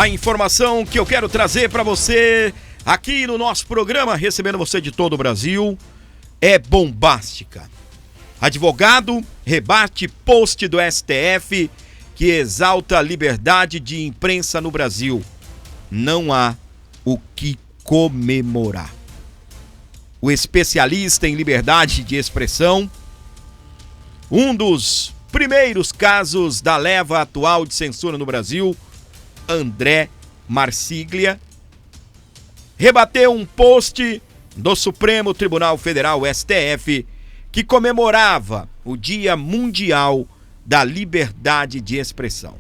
A informação que eu quero trazer para você aqui no nosso programa, recebendo você de todo o Brasil, é bombástica. Advogado rebate post do STF que exalta a liberdade de imprensa no Brasil. Não há o que comemorar. O especialista em liberdade de expressão, um dos primeiros casos da leva atual de censura no Brasil, André Marsiglia, rebateu um post do Supremo Tribunal Federal, STF, que comemorava o Dia Mundial da Liberdade de Expressão.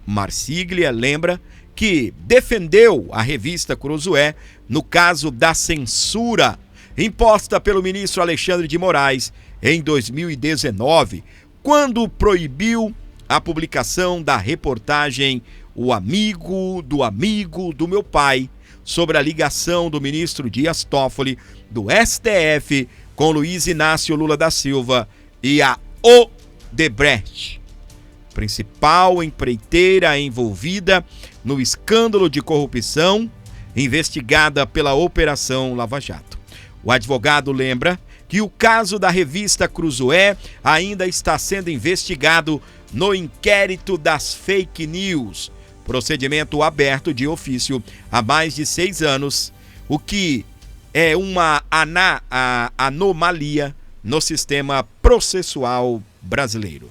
Marsiglia lembra que defendeu a revista Cruzoé no caso da censura imposta pelo ministro Alexandre de Moraes em 2019, quando proibiu a publicação da reportagem O Amigo do Meu Pai, sobre a ligação do ministro Dias Toffoli do STF com Luiz Inácio Lula da Silva e a Odebrecht, principal empreiteira envolvida no escândalo de corrupção investigada pela Operação Lava Jato. O advogado lembra que o caso da revista Cruzoé ainda está sendo investigado no inquérito das fake news, procedimento aberto de ofício há mais de 6 anos, o que é uma anomalia no sistema processual brasileiro.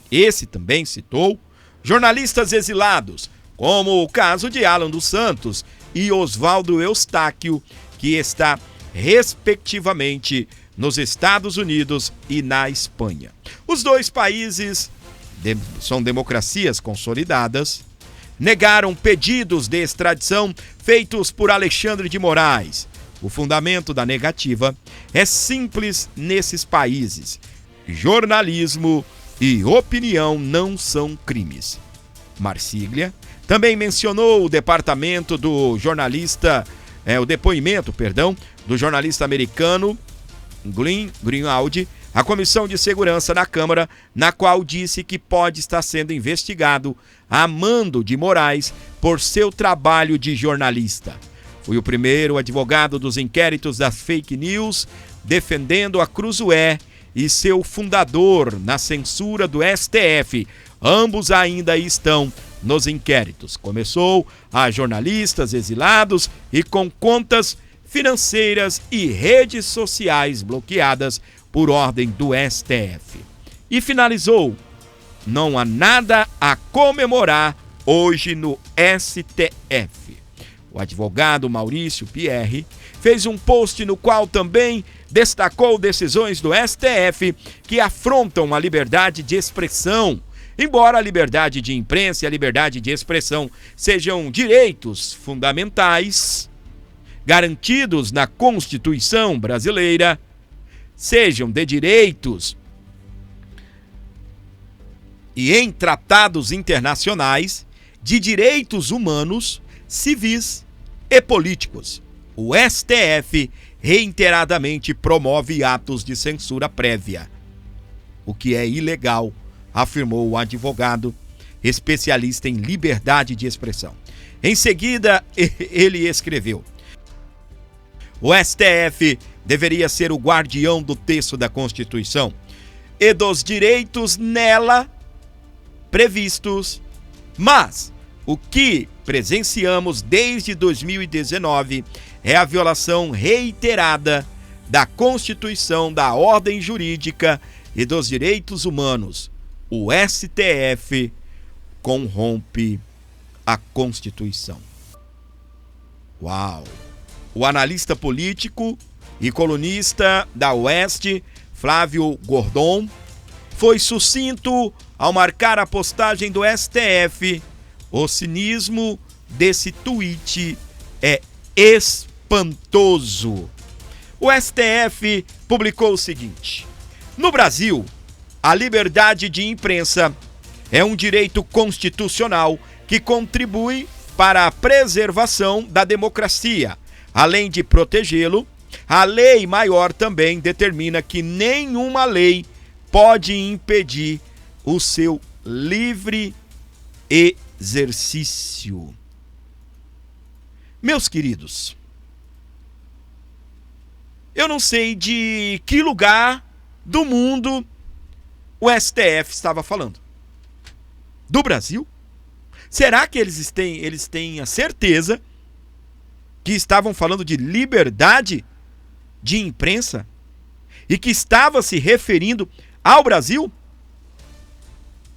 Esse também citou jornalistas exilados, como o caso de Alan dos Santos e Oswaldo Eustáquio, que está respectivamente nos Estados Unidos e na Espanha. Os dois países são democracias consolidadas, negaram pedidos de extradição feitos por Alexandre de Moraes. O fundamento da negativa é simples nesses países: jornalismo e opinião não são crimes. Marsiglia também mencionou o depoimento do jornalista americano Glenn Greenwald à Comissão de Segurança da Câmara, na qual disse que pode estar sendo investigado a mando de Moraes por seu trabalho de jornalista. Foi o primeiro advogado dos inquéritos das fake news, defendendo a Cruzoé e seu fundador na censura do STF. Ambos ainda estão nos inquéritos. Começou a jornalistas exilados e com contas financeiras e redes sociais bloqueadas por ordem do STF. E finalizou: não há nada a comemorar hoje no STF. O advogado Maurício Pierre fez um post no qual também destacou decisões do STF que afrontam a liberdade de expressão. Embora a liberdade de imprensa e a liberdade de expressão sejam direitos fundamentais garantidos na Constituição brasileira, sejam de direitos e em tratados internacionais de direitos humanos, civis e políticos, o STF reiteradamente promove atos de censura prévia, o que é ilegal, afirmou o advogado especialista em liberdade de expressão. Em seguida, ele escreveu: o STF deveria ser o guardião do texto da Constituição e dos direitos nela previstos, mas o que presenciamos desde 2019 é a violação reiterada da Constituição, da ordem jurídica e dos direitos humanos. O STF corrompe a Constituição. Uau! O analista político e colunista da Oeste, Flávio Gordon, foi sucinto ao marcar a postagem do STF. O cinismo desse tweet é espantoso. O STF publicou o seguinte: no Brasil, a liberdade de imprensa é um direito constitucional que contribui para a preservação da democracia. Além de protegê-lo, a lei maior também determina que nenhuma lei pode impedir o seu livre e exercício. Meus queridos, eu não sei de que lugar do mundo o STF estava falando. Do Brasil? Será que eles têm a certeza que estavam falando de liberdade de imprensa e que estava se referindo ao Brasil?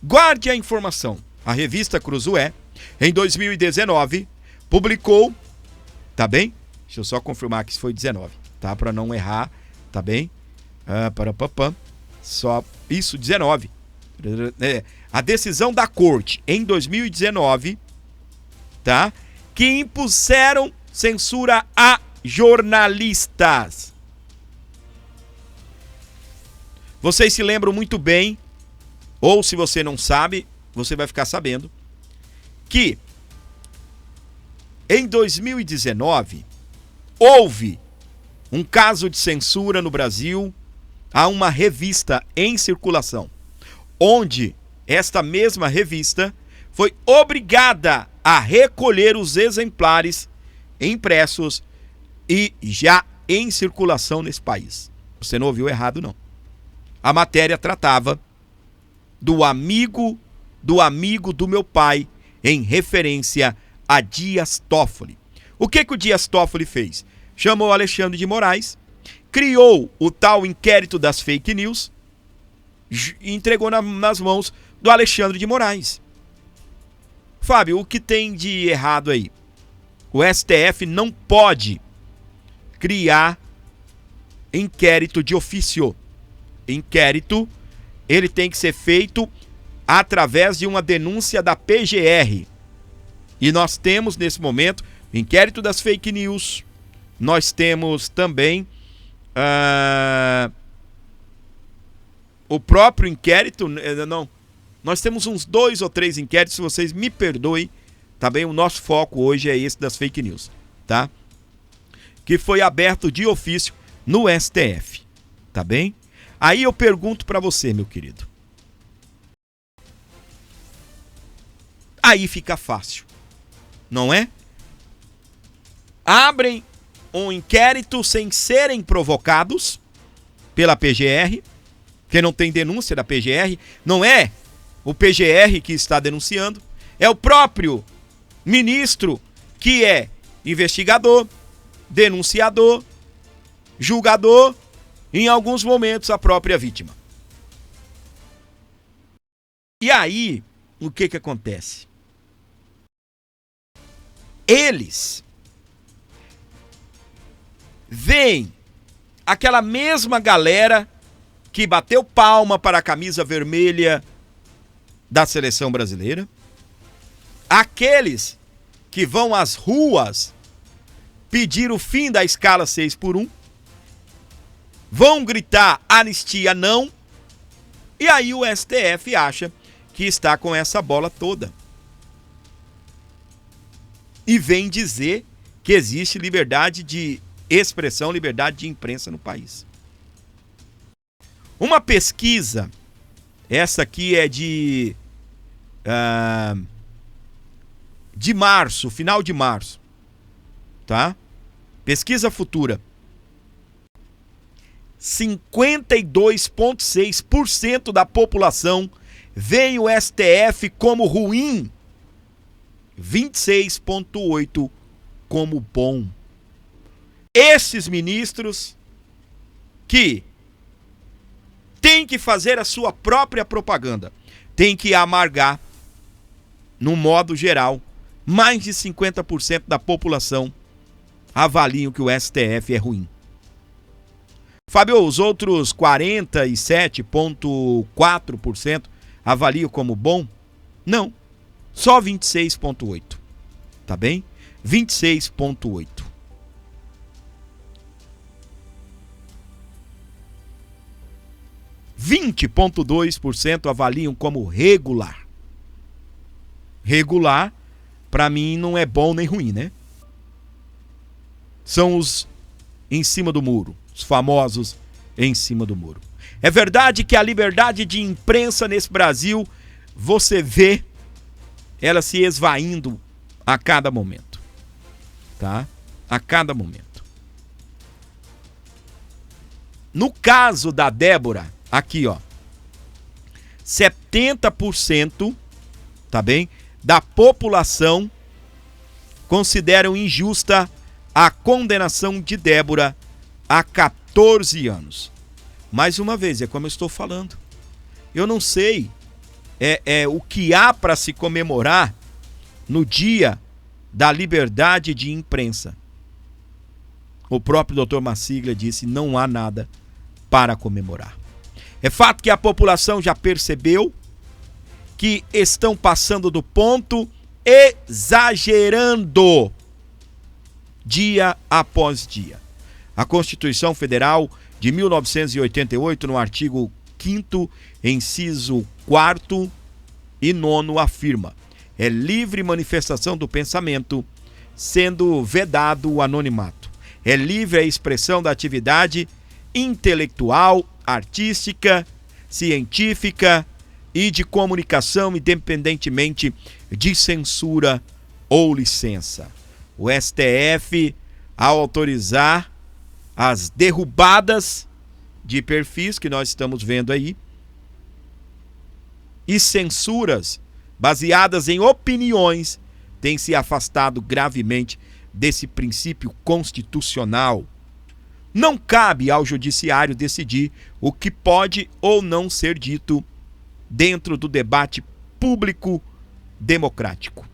Guarde a informação. A revista Cruzoé, em 2019, publicou, tá bem? Deixa eu só confirmar que isso foi 19, tá? Para não errar, tá bem? Só isso, 19. A decisão da corte em 2019, tá? Que impuseram censura a jornalistas. Vocês se lembram muito bem, ou se você não sabe, você vai ficar sabendo, que em 2019 houve um caso de censura no Brasil a uma revista em circulação, onde esta mesma revista foi obrigada a recolher os exemplares impressos e já em circulação nesse país. Você não ouviu errado, não. A matéria tratava do amigo do meu pai, em referência a Dias Toffoli. O que o Dias Toffoli fez? Chamou Alexandre de Moraes, criou o tal inquérito das fake news e entregou nas mãos do Alexandre de Moraes. Fábio, o que tem de errado aí? O STF não pode criar inquérito de ofício. Inquérito, ele tem que ser feito através de uma denúncia da PGR. E nós temos, nesse momento, o inquérito das fake news. Nós temos também o próprio inquérito, não, nós temos uns 2 ou 3 inquéritos, se vocês me perdoem, tá bem? O nosso foco hoje é esse das fake news, tá? Que foi aberto de ofício no STF, tá bem? Aí eu pergunto pra você, meu querido. Aí fica fácil, não é? Abrem um inquérito sem serem provocados pela PGR, que não tem denúncia da PGR, não é o PGR que está denunciando, é o próprio ministro que é investigador, denunciador, julgador, e em alguns momentos a própria vítima. E aí, o que acontece? Eles veem aquela mesma galera que bateu palma para a camisa vermelha da seleção brasileira, aqueles que vão às ruas pedir o fim da escala 6x1, vão gritar anistia não, e aí o STF acha que está com essa bola toda. E vem dizer que existe liberdade de expressão, liberdade de imprensa no país. Uma pesquisa, essa aqui é de março, final de março, tá? Pesquisa Futura. 52,6% da população vê o STF como ruim, 26,8% como bom. Esses ministros que têm que fazer a sua própria propaganda, têm que amargar, no modo geral, mais de 50% da população avaliam que o STF é ruim. Fábio, os outros 47,4% avaliam como bom? Não, só 26,8%, tá bem? 26,8%. 20,2% avaliam como regular. Regular, para mim, não é bom nem ruim, né? São os em cima do muro, os famosos em cima do muro. É verdade que a liberdade de imprensa nesse Brasil, você vê ela se esvaindo a cada momento, tá? A cada momento. No caso da Débora, aqui ó, 70%, tá bem, da população consideram injusta a condenação de Débora a 14 anos. Mais uma vez, é como eu estou falando. Eu não sei o que há para se comemorar no dia da liberdade de imprensa. O próprio Dr. Marsiglia disse: não há nada para comemorar. É fato que a população já percebeu que estão passando do ponto, exagerando dia após dia. A Constituição Federal de 1988, no artigo 5º, inciso 4º e 9º, afirma: é livre manifestação do pensamento, sendo vedado o anonimato. É livre a expressão da atividade intelectual, artística, científica e de comunicação, independentemente de censura ou licença. O STF, ao autorizar as derrubadas de perfis que nós estamos vendo aí e censuras baseadas em opiniões, tem se afastado gravemente desse princípio constitucional. Não cabe ao judiciário decidir o que pode ou não ser dito dentro do debate público democrático.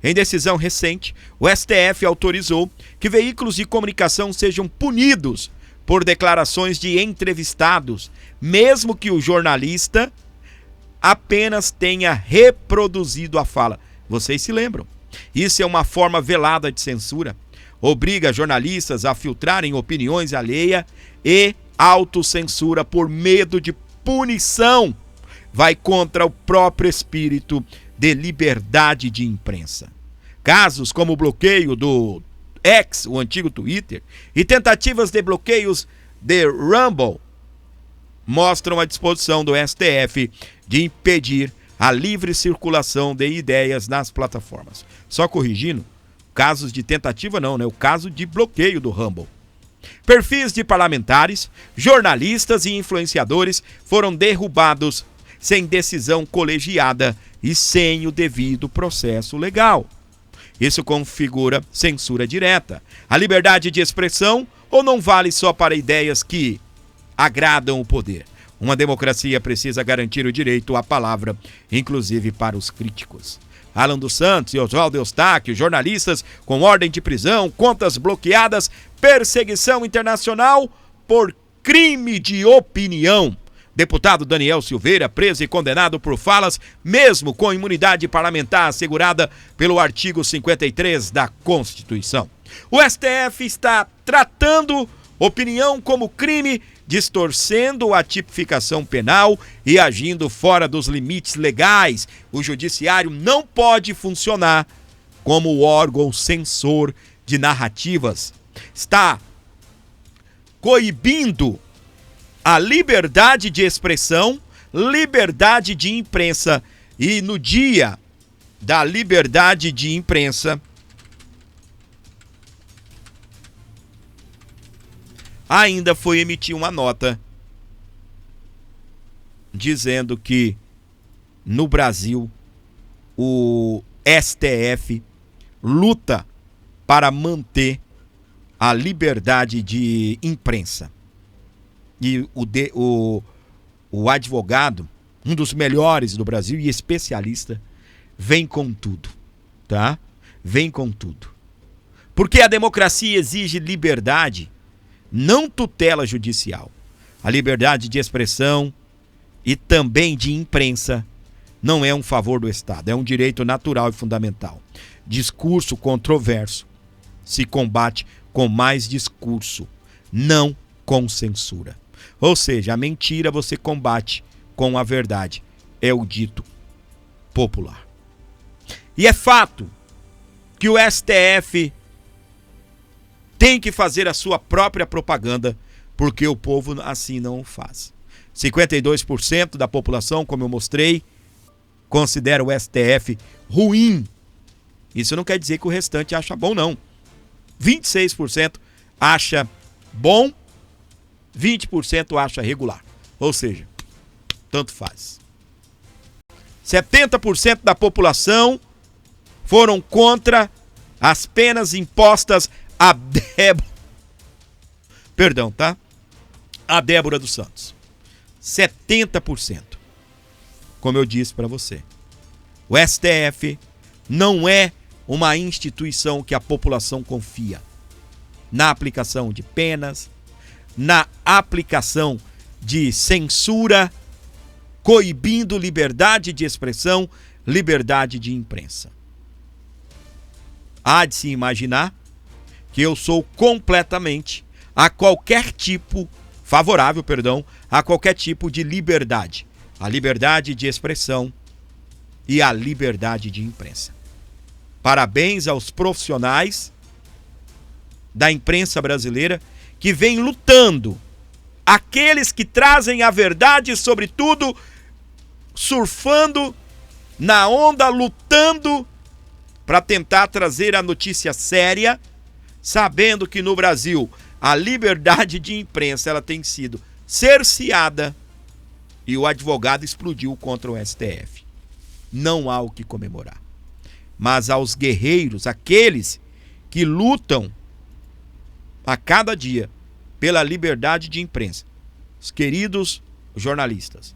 Em decisão recente, o STF autorizou que veículos de comunicação sejam punidos por declarações de entrevistados, mesmo que o jornalista apenas tenha reproduzido a fala. Vocês se lembram? Isso é uma forma velada de censura. Obriga jornalistas a filtrarem opiniões alheias e autocensura por medo de punição. Vai contra o próprio espírito de liberdade de imprensa. Casos como o bloqueio do X, o antigo Twitter, e tentativas de bloqueios de Rumble mostram a disposição do STF de impedir a livre circulação de ideias nas plataformas. Só corrigindo, casos de tentativa não, né? O caso de bloqueio do Rumble. Perfis de parlamentares, jornalistas e influenciadores foram derrubados sem decisão colegiada e sem o devido processo legal. Isso configura censura direta. A liberdade de expressão ou não vale só para ideias que agradam o poder? Uma democracia precisa garantir o direito à palavra, inclusive para os críticos. Alan dos Santos e Oswaldo Eustáquio, jornalistas com ordem de prisão, contas bloqueadas, perseguição internacional por crime de opinião. Deputado Daniel Silveira, preso e condenado por falas, mesmo com imunidade parlamentar assegurada pelo artigo 53 da Constituição. O STF está tratando opinião como crime, distorcendo a tipificação penal e agindo fora dos limites legais. O judiciário não pode funcionar como órgão censor de narrativas. Está coibindo a liberdade de expressão, liberdade de imprensa. E no dia da liberdade de imprensa, ainda foi emitir uma nota dizendo que no Brasil o STF luta para manter a liberdade de imprensa. E o advogado, um dos melhores do Brasil e especialista, vem com tudo, tá? Vem com tudo. Porque a democracia exige liberdade, não tutela judicial. A liberdade de expressão e também de imprensa não é um favor do Estado, é um direito natural e fundamental. Discurso controverso se combate com mais discurso, não com censura. Ou seja, a mentira você combate com a verdade. É o dito popular. E é fato que o STF tem que fazer a sua própria propaganda, porque o povo assim não o faz. 52% da população, como eu mostrei, considera o STF ruim. Isso não quer dizer que o restante acha bom, não. 26% acha bom, 20% acha regular. Ou seja, tanto faz. 70% da população foram contra as penas impostas a Débora dos Santos. 70%. Como eu disse para você, o STF não é uma instituição que a população confia na aplicação de penas, na aplicação de censura, coibindo liberdade de expressão, liberdade de imprensa. Há de se imaginar que eu sou completamente favorável a qualquer tipo de liberdade. A liberdade de expressão e a liberdade de imprensa. Parabéns aos profissionais da imprensa brasileira que vêm lutando. Aqueles que trazem a verdade sobre tudo, surfando na onda, lutando para tentar trazer a notícia séria, sabendo que no Brasil a liberdade de imprensa ela tem sido cerceada e o advogado explodiu contra o STF. Não há o que comemorar. Mas aos guerreiros, aqueles que lutam a cada dia pela liberdade de imprensa, os queridos jornalistas,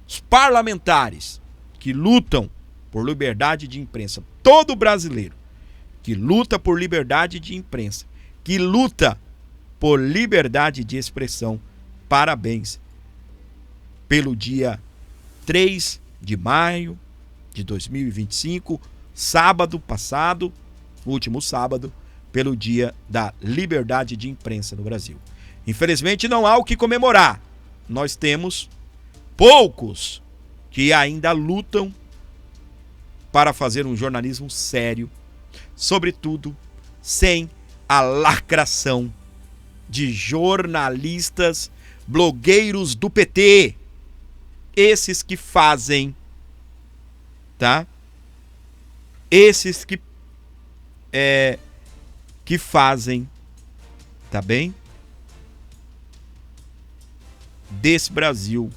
os parlamentares que lutam por liberdade de imprensa, todo brasileiro que luta por liberdade de imprensa, que luta por liberdade de expressão, parabéns pelo dia 3 de maio de 2025, sábado passado, último sábado, pelo dia da liberdade de imprensa no Brasil. Infelizmente não há o que comemorar. Nós temos poucos que ainda lutam para fazer um jornalismo sério, sobretudo sem a lacração de jornalistas, blogueiros do PT. Esses que fazem, tá? Esses que fazem, tá bem? Desse Brasil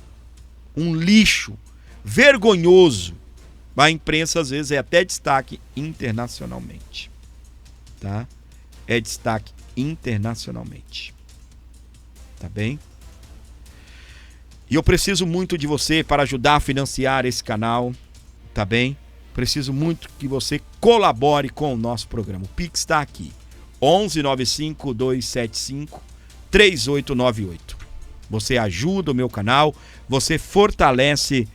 um lixo vergonhoso. A imprensa às vezes é até destaque internacionalmente, tá? É destaque internacionalmente, tá bem? E eu preciso muito de você para ajudar a financiar esse canal, tá bem? Preciso muito que você colabore com o nosso programa. O Pix está aqui, 1195-275-3898. Você ajuda o meu canal, você fortalece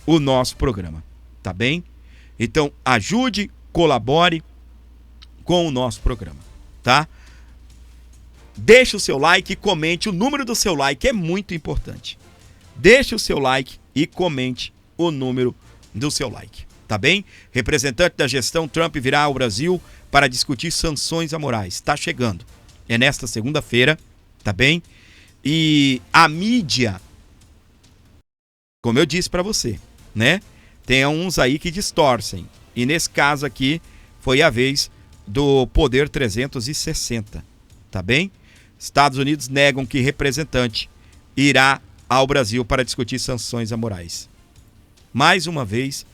o nosso programa, tá bem? Então ajude, colabore com o nosso programa, tá? Deixe o seu like e comente. O número do seu like é muito importante. Deixe o seu like e comente o número do seu like, tá bem? Representante da gestão Trump virá ao Brasil para discutir sanções a Moraes. Está chegando. É nesta segunda-feira, tá bem? E a mídia, como eu disse para você, né? Tem uns aí que distorcem. E nesse caso aqui foi a vez do Poder 360, tá bem? Estados Unidos negam que representante irá ao Brasil para discutir sanções a Moraes. Mais uma vez,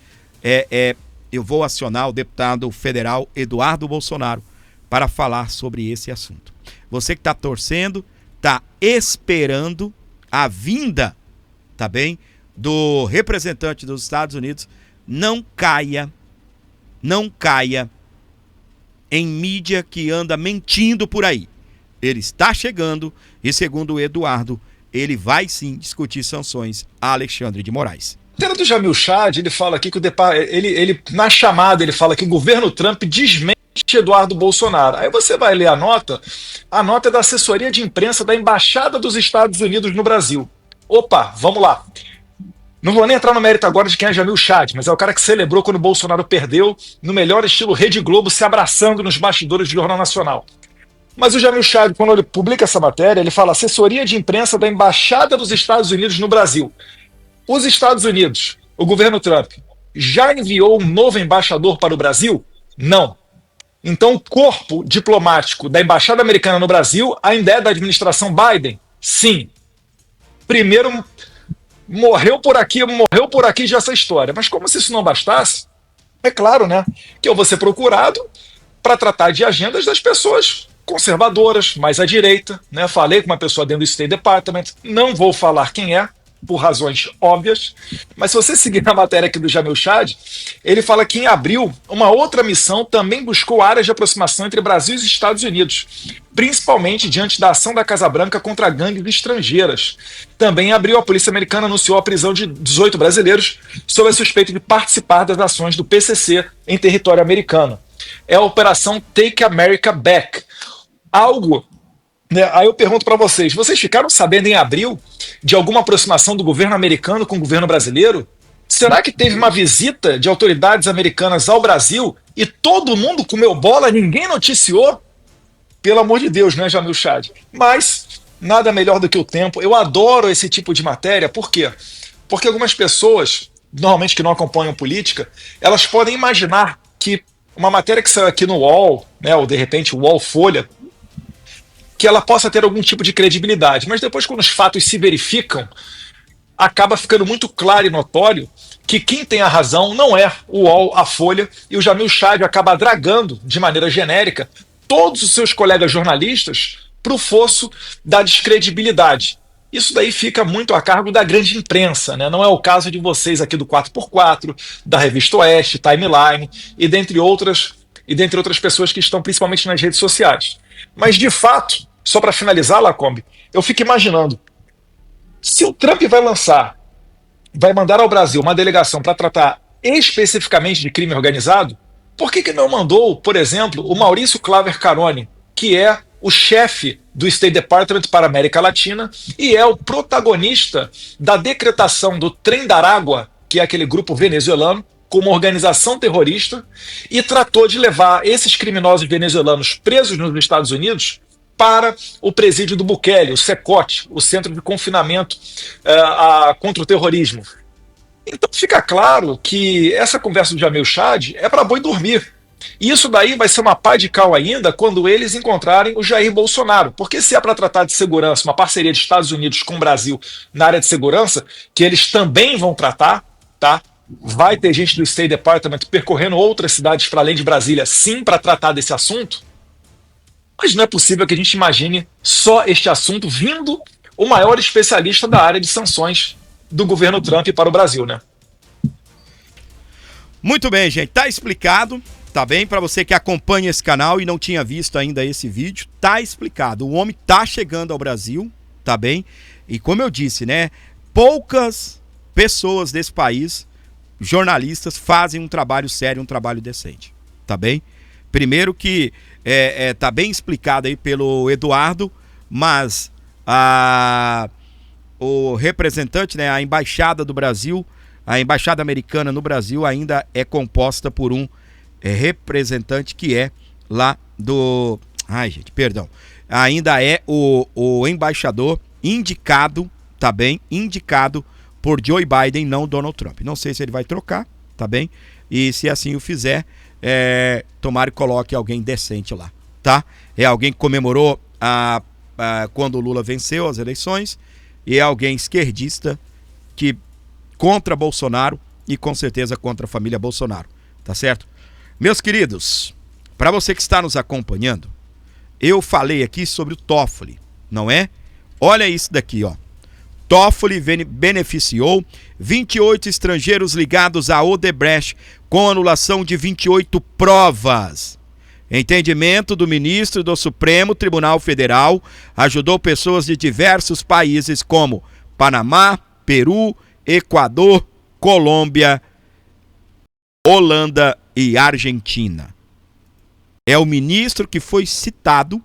eu vou acionar o deputado federal Eduardo Bolsonaro para falar sobre esse assunto. Você que está torcendo, está esperando a vinda, tá bem, do representante dos Estados Unidos, não caia em mídia que anda mentindo por aí. Ele está chegando e, segundo o Eduardo, ele vai sim discutir sanções a Alexandre de Moraes. Do Jamil Chad, ele fala aqui que ele na chamada ele fala que o governo Trump desmente Eduardo Bolsonaro. Aí você vai ler a nota é da assessoria de imprensa da Embaixada dos Estados Unidos no Brasil. Opa, vamos lá. Não vou nem entrar no mérito agora de quem é Jamil Chad, mas é o cara que celebrou quando o Bolsonaro perdeu, no melhor estilo Rede Globo, se abraçando nos bastidores do Jornal Nacional. Mas o Jamil Chad, quando ele publica essa matéria, ele fala assessoria de imprensa da Embaixada dos Estados Unidos no Brasil. Os Estados Unidos, o governo Trump, já enviou um novo embaixador para o Brasil? Não. Então, o corpo diplomático da Embaixada Americana no Brasil ainda é da administração Biden? Sim. Primeiro, morreu por aqui já essa história. Mas como se isso não bastasse, é claro, né, que eu vou ser procurado para tratar de agendas das pessoas conservadoras, mais à direita, né? Falei com uma pessoa dentro do State Department, não vou falar quem é, por razões óbvias, mas se você seguir na matéria aqui do Jamil Chad, ele fala que em abril, uma outra missão também buscou áreas de aproximação entre Brasil e Estados Unidos, principalmente diante da ação da Casa Branca contra gangues estrangeiras. Também em abril, a polícia americana anunciou a prisão de 18 brasileiros sob a suspeita de participar das ações do PCC em território americano. É a Operação Take America Back. Algo, né? Aí eu pergunto para vocês ficaram sabendo em abril de alguma aproximação do governo americano com o governo brasileiro? Será que teve uma visita de autoridades americanas ao Brasil e todo mundo comeu bola, ninguém noticiou? Pelo amor de Deus, né, Jamil Chad? Mas nada melhor do que o tempo. Eu adoro esse tipo de matéria. Por quê? Porque algumas pessoas, normalmente que não acompanham política, elas podem imaginar que uma matéria que saiu aqui no UOL, né, ou de repente o UOL Folha, que ela possa ter algum tipo de credibilidade. Mas depois, quando os fatos se verificam, acaba ficando muito claro e notório que quem tem a razão não é o UOL, a Folha, e o Jamil Chad acaba dragando, de maneira genérica, todos os seus colegas jornalistas para o fosso da descredibilidade. Isso daí fica muito a cargo da grande imprensa, né? Não é o caso de vocês aqui do 4x4, da Revista Oeste, Timeline, e dentre outras pessoas que estão principalmente nas redes sociais. Mas, de fato, só para finalizar, Lacombe, eu fico imaginando, se o Trump vai mandar ao Brasil uma delegação para tratar especificamente de crime organizado, por que não mandou, por exemplo, o Maurício Claver Carone, que é o chefe do State Department para a América Latina e é o protagonista da decretação do Trem da Aragua, que é aquele grupo venezuelano, como organização terrorista, e tratou de levar esses criminosos venezuelanos presos nos Estados Unidos para o presídio do Bukele, o CECOT, o Centro de Confinamento contra o Terrorismo. Então fica claro que essa conversa do Jamil Chad é para boi dormir. E isso daí vai ser uma pá de cal ainda quando eles encontrarem o Jair Bolsonaro. Porque se é para tratar de segurança, uma parceria de Estados Unidos com o Brasil na área de segurança, que eles também vão tratar, tá? Vai ter gente do State Department percorrendo outras cidades para além de Brasília, sim, para tratar desse assunto. Mas não é possível que a gente imagine só este assunto vindo o maior especialista da área de sanções do governo Trump para o Brasil, né? Muito bem, gente. Tá explicado, tá bem? Para você que acompanha esse canal e não tinha visto ainda esse vídeo, tá explicado. O homem tá chegando ao Brasil, tá bem? E como eu disse, né? Poucas pessoas desse país, jornalistas, fazem um trabalho sério, um trabalho decente, tá bem? Primeiro que tá bem explicado aí pelo Eduardo, mas o representante, né, a embaixada do Brasil, a embaixada americana no Brasil ainda é composta por um representante que é lá do... Ai, gente, perdão. Ainda é o embaixador indicado, tá bem? Indicado por Joe Biden, não Donald Trump. Não sei se ele vai trocar, tá bem? E se assim o fizer, tomara que coloque alguém decente lá, tá? É alguém que comemorou quando o Lula venceu as eleições e é alguém esquerdista que contra Bolsonaro e com certeza contra a família Bolsonaro, tá certo? Meus queridos, para você que está nos acompanhando, eu falei aqui sobre o Toffoli, não é? Olha isso daqui, ó. Toffoli beneficiou 28 estrangeiros ligados à Odebrecht com anulação de 28 provas. Entendimento do ministro do Supremo Tribunal Federal ajudou pessoas de diversos países como Panamá, Peru, Equador, Colômbia, Holanda e Argentina. É o ministro que foi citado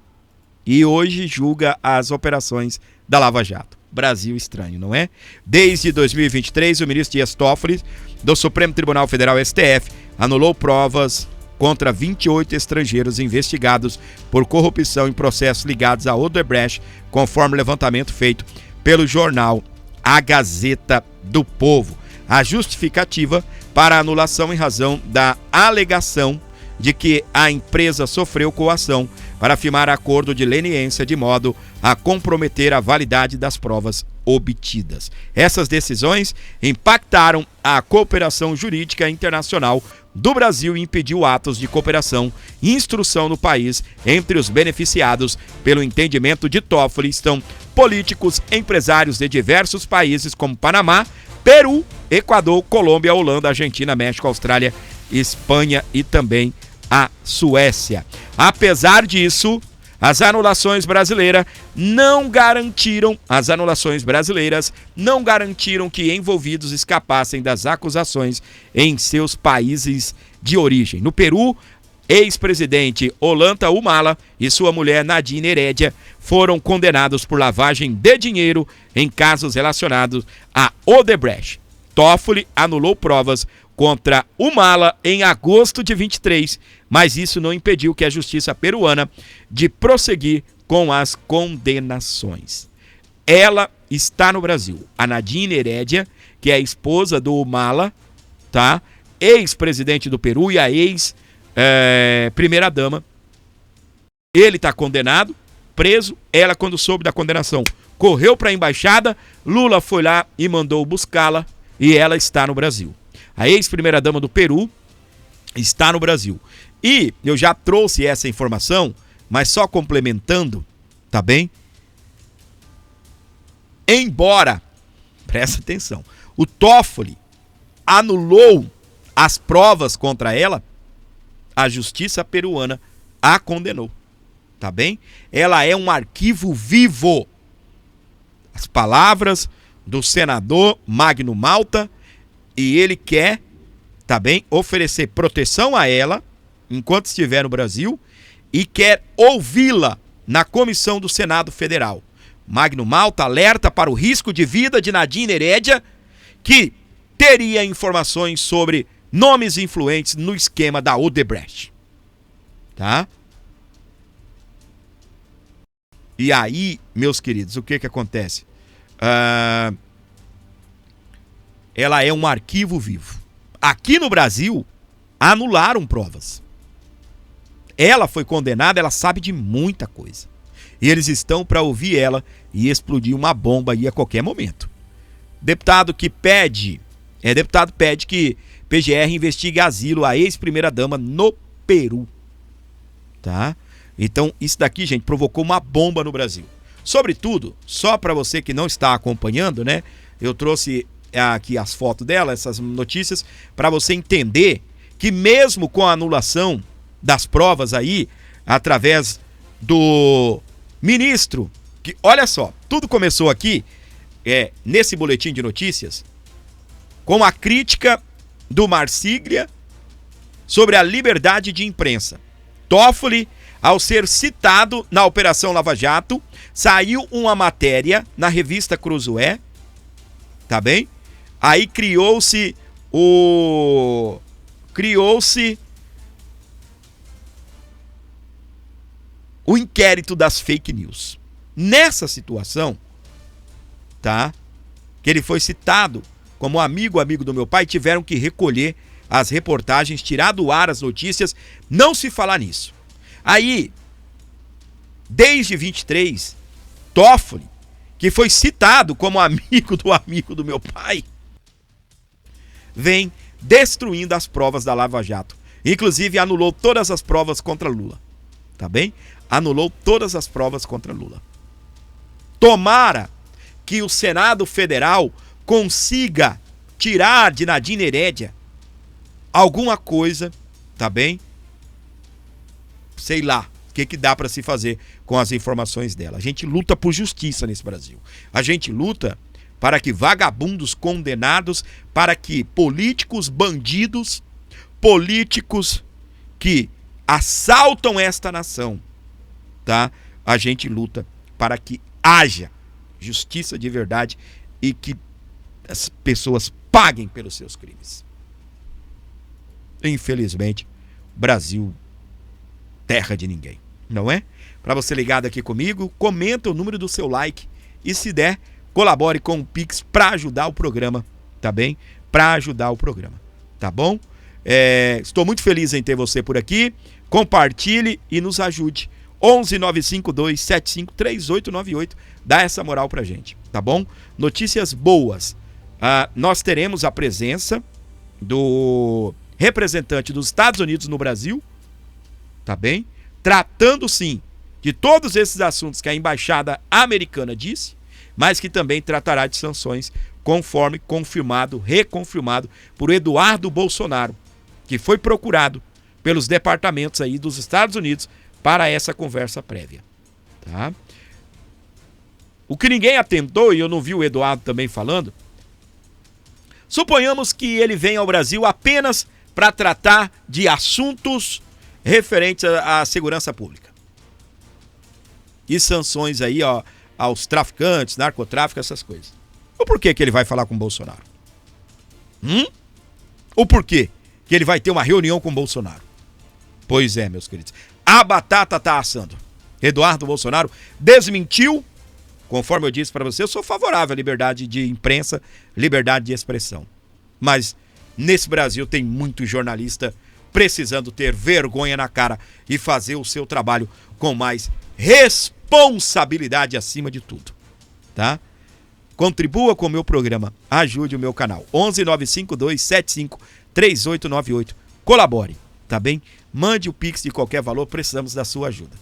e hoje julga as operações da Lava Jato. Brasil estranho, não é? Desde 2023, o ministro Dias Toffoli, do Supremo Tribunal Federal, STF, anulou provas contra 28 estrangeiros investigados por corrupção em processos ligados à Odebrecht, conforme o levantamento feito pelo jornal A Gazeta do povo. A justificativa para a anulação em razão da alegação de que a empresa sofreu coação para firmar acordo de leniência de modo a comprometer a validade das provas obtidas. Essas decisões impactaram a cooperação jurídica internacional do Brasil e impediu atos de cooperação e instrução no país. Entre os beneficiados pelo entendimento de Toffoli estão políticos, empresários de diversos países como Panamá, Peru, Equador, Colômbia, Holanda, Argentina, México, Austrália, Espanha e também a Suécia. Apesar disso, as anulações brasileiras não garantiram que envolvidos escapassem das acusações em seus países de origem. No Peru, ex-presidente Ollanta Humala e sua mulher Nadine Heredia foram condenados por lavagem de dinheiro em casos relacionados a Odebrecht. Toffoli anulou provas contra Humala em agosto de 23, mas isso não impediu que a justiça peruana de prosseguir com as condenações. Ela está no Brasil. A Nadine Heredia, que é a esposa do Humala, tá? Ex-presidente do Peru e a ex-primeira-dama. Ele está condenado, preso. Ela, quando soube da condenação, correu para a embaixada. Lula foi lá e mandou buscá-la e ela está no Brasil. A ex-primeira-dama do Peru está no Brasil. E eu já trouxe essa informação, mas só complementando, tá bem? Embora, presta atenção, o Toffoli anulou as provas contra ela, a justiça peruana a condenou, tá bem? Ela é um arquivo vivo. As palavras do senador Magno Malta, e ele quer, tá bem, oferecer proteção a ela enquanto estiver no Brasil e quer ouvi-la na comissão do Senado Federal. Magno Malta alerta para o risco de vida de Nadine Heredia, que teria informações sobre nomes influentes no esquema da Odebrecht. Tá? E aí, meus queridos, o que acontece? Ela é um arquivo vivo. Aqui no Brasil, anularam provas. Ela foi condenada, ela sabe de muita coisa. E eles estão para ouvir ela e explodir uma bomba aí a qualquer momento. Deputado pede que PGR investigue asilo a ex-primeira-dama no Peru. Tá? Então, isso daqui, gente, provocou uma bomba no Brasil. Sobretudo, só para você que não está acompanhando, né? Eu trouxe aqui as fotos dela, essas notícias, para você entender que mesmo com a anulação das provas aí, através do ministro, que olha só, tudo começou aqui, nesse boletim de notícias, com a crítica do Marsiglia sobre a liberdade de imprensa. Toffoli, ao ser citado na Operação Lava Jato, saiu uma matéria na revista Cruzoé, tá bem? Aí criou-se o inquérito das fake news. Nessa situação, tá? Que ele foi citado como amigo do meu pai, tiveram que recolher as reportagens, tirar do ar as notícias, não se falar nisso. Aí, desde 23, Toffoli, que foi citado como amigo do meu pai, vem destruindo as provas da Lava Jato. Inclusive, anulou todas as provas contra Lula. Tá bem? Anulou todas as provas contra Lula. Tomara que o Senado Federal consiga tirar de Nadine Heredia alguma coisa, tá bem? Sei lá, o que dá para se fazer com as informações dela. A gente luta por justiça nesse Brasil. A gente luta para que vagabundos condenados, para que políticos bandidos, políticos que assaltam esta nação, tá? A gente luta para que haja justiça de verdade e que as pessoas paguem pelos seus crimes. Infelizmente, Brasil, terra de ninguém, não é? Para você ligado aqui comigo, comenta o número do seu like e se der, colabore com o Pix para ajudar o programa, tá bem? Para ajudar o programa, tá bom? Estou muito feliz em ter você por aqui. Compartilhe e nos ajude. 11952753898. Dá essa moral pra gente, tá bom? Notícias boas. Nós teremos a presença do representante dos Estados Unidos no Brasil, tá bem? Tratando sim de todos esses assuntos que a embaixada americana disse, mas que também tratará de sanções, conforme reconfirmado por Eduardo Bolsonaro, que foi procurado pelos departamentos aí dos Estados Unidos para essa conversa prévia, tá? O que ninguém atentou, e eu não vi o Eduardo também falando, suponhamos que ele venha ao Brasil apenas para tratar de assuntos referentes à segurança pública. E sanções aí, ó, aos traficantes, narcotráfico, essas coisas. O porquê que ele vai falar com o Bolsonaro? O porquê que ele vai ter uma reunião com o Bolsonaro? Pois é, meus queridos. A batata tá assando. Eduardo Bolsonaro desmentiu. Conforme eu disse para você, eu sou favorável à liberdade de imprensa, liberdade de expressão. Mas nesse Brasil tem muito jornalista precisando ter vergonha na cara e fazer o seu trabalho com mais responsabilidade acima de tudo, tá? Contribua com o meu programa, ajude o meu canal. 11952753898. Colabore, tá bem? Mande o Pix de qualquer valor, precisamos da sua ajuda.